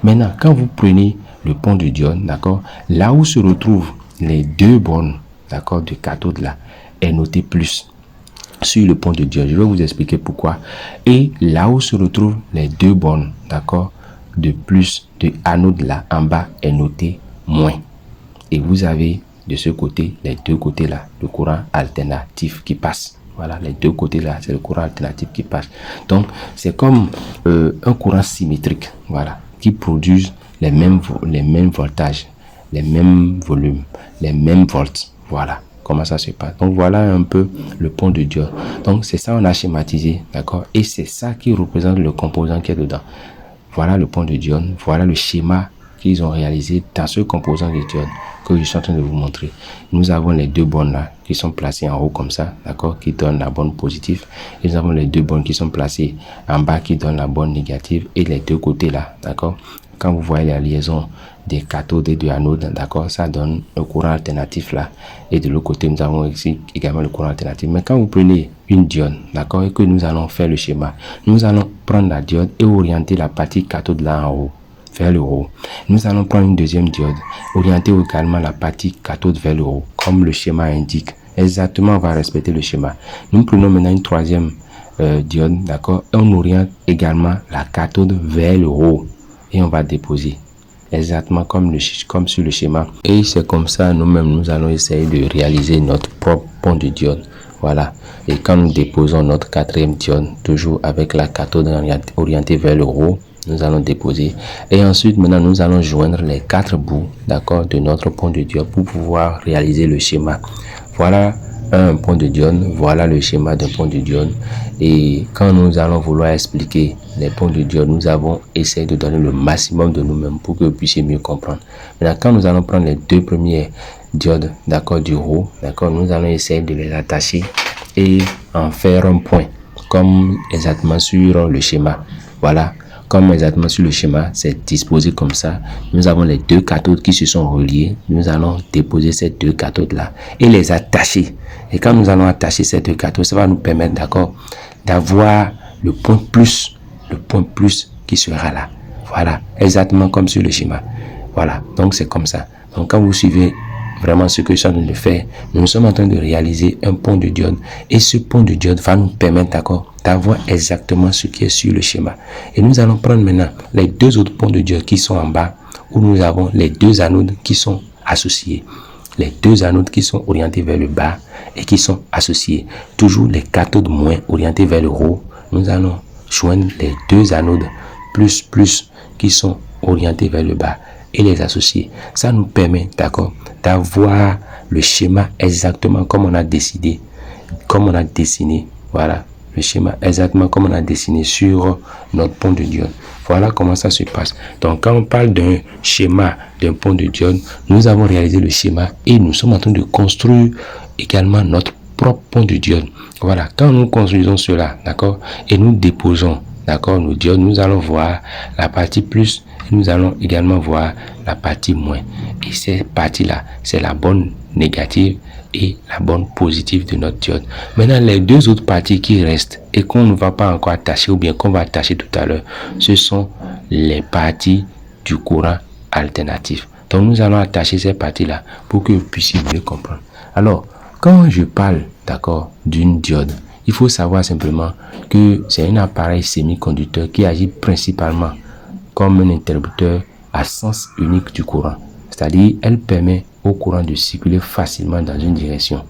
Maintenant, quand vous prenez le pont de diode, d'accord, là où se retrouvent les deux bornes, d'accord, de cathode là, est noté plus sur le pont de diode. Je vais vous expliquer pourquoi. Et là où se retrouvent les deux bornes, d'accord, de plus de anode là en bas est noté moins. Et vous avez de ce côté, les deux côtés là, le courant alternatif qui passe. Voilà, les deux côtés là, c'est le courant alternatif qui passe. Donc, c'est comme un courant symétrique, voilà, qui produit les mêmes voltages, les mêmes volumes, les mêmes volts. Voilà comment ça se passe. Donc, voilà un peu le pont de diode. Donc, c'est ça, on a schématisé, d'accord? Et c'est ça qui représente le composant qui est dedans. Voilà le pont de diode, voilà le schéma qu'ils ont réalisé dans ce composant de diode que je suis en train de vous montrer. Nous avons les deux bornes là qui sont placées en haut comme ça, d'accord, qui donnent la borne positive. Et nous avons les deux bornes qui sont placées en bas qui donnent la borne négative, et les deux côtés là, d'accord. Quand vous voyez la liaison des cathodes et des anodes, d'accord, ça donne un courant alternatif là. Et de l'autre côté, nous avons ici également le courant alternatif. Mais quand vous prenez une diode, d'accord, et que nous allons faire le schéma, nous allons prendre la diode et orienter la partie cathode là en haut, vers le haut. Nous allons prendre une deuxième diode, orienter également la partie cathode vers le haut, comme le schéma indique. Exactement, on va respecter le schéma. Nous prenons maintenant une troisième diode, d'accord, et on oriente également la cathode vers le haut. Et on va déposer exactement comme sur le schéma. Et c'est comme ça, nous-mêmes, nous allons essayer de réaliser notre propre pont de diode. Voilà. Et quand nous déposons notre quatrième diode, toujours avec la cathode orientée vers le haut, nous allons déposer. Et ensuite, maintenant, nous allons joindre les quatre bouts, d'accord, de notre pont de diode pour pouvoir réaliser le schéma. Voilà un pont de diode, voilà le schéma d'un pont de diode. Et quand nous allons vouloir expliquer les ponts de diode, nous avons essayé de donner le maximum de nous-mêmes pour que vous puissiez mieux comprendre. Maintenant, quand nous allons prendre les deux premières diodes, d'accord, du haut, d'accord, nous allons essayer de les attacher et en faire un point, comme exactement sur le schéma. Voilà. Comme exactement sur le schéma, c'est disposé comme ça. Nous avons les deux cathodes qui se sont reliées. Nous allons déposer ces deux cathodes-là et les attacher. Et quand nous allons attacher ces deux cathodes, ça va nous permettre, d'accord, d'avoir le point plus qui sera là. Voilà, exactement comme sur le schéma. Voilà, donc c'est comme ça. Donc quand vous suivez vraiment ce que je suis en train de faire, nous sommes en train de réaliser un pont de diode. Et ce pont de diode va nous permettre, d'accord, d'avoir exactement ce qui est sur le schéma. Et nous allons prendre maintenant les deux autres ponts de diode qui sont en bas, où nous avons les deux anodes qui sont associés. Les deux anodes qui sont orientés vers le bas et qui sont associés. Toujours les cathodes moins orientés vers le haut. Nous allons joindre les deux anodes plus qui sont orientés vers le bas et les associer. Ça nous permet, d'accord, d'avoir le schéma exactement comme on a décidé, comme on a dessiné. Voilà, le schéma exactement comme on a dessiné sur notre pont de diode. Voilà comment ça se passe. Donc, quand on parle d'un schéma d'un pont de diode, nous avons réalisé le schéma et nous sommes en train de construire également notre propre pont de diode. Voilà, quand nous construisons cela, d'accord, et nous déposons, d'accord, nos diodes, nous allons voir la partie plus et nous allons également voir la partie moins. Et cette partie-là, c'est la borne négative et la borne positive de notre diode. Maintenant, les deux autres parties qui restent et qu'on ne va pas encore attacher ou bien qu'on va attacher tout à l'heure, ce sont les parties du courant alternatif. Donc, nous allons attacher ces parties-là pour que vous puissiez mieux comprendre. Alors, quand je parle, d'accord, d'une diode, il faut savoir simplement que c'est un appareil semi-conducteur qui agit principalement comme un interrupteur à sens unique du courant. C'est-à-dire, elle permet au courant de circuler facilement dans une direction,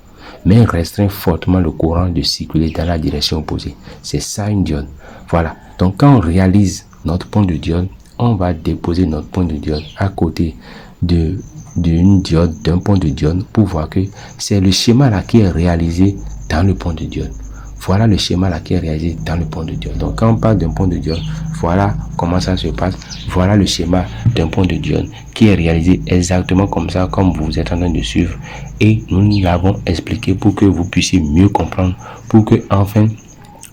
mais restreint fortement le courant de circuler dans la direction opposée. C'est ça une diode. Voilà. Donc, quand on réalise notre pont de diode, on va déposer notre pont de diode à côté d'une diode, d'un pont de diode, pour voir que c'est le schéma là qui est réalisé dans le pont de diode. Voilà le schéma là qui est réalisé dans le pont de diode. Donc quand on parle d'un pont de diode, voilà comment ça se passe. Voilà le schéma d'un pont de diode qui est réalisé exactement comme ça, comme vous êtes en train de suivre. Et nous l'avons expliqué pour que vous puissiez mieux comprendre, pour que enfin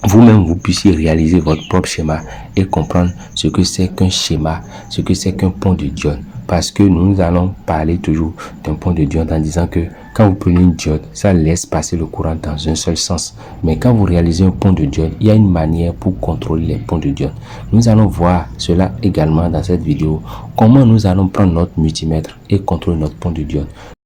vous-même vous puissiez réaliser votre propre schéma et comprendre ce que c'est qu'un schéma, ce que c'est qu'un pont de diode. parce que nous allons parler toujours d'un pont de diode en disant que quand vous prenez une diode, ça laisse passer le courant dans un seul sens. Mais quand vous réalisez un pont de diode, il y a une manière pour contrôler les ponts de diode. Nous allons voir cela également dans cette vidéo, comment nous allons prendre notre multimètre et contrôler notre pont de diode.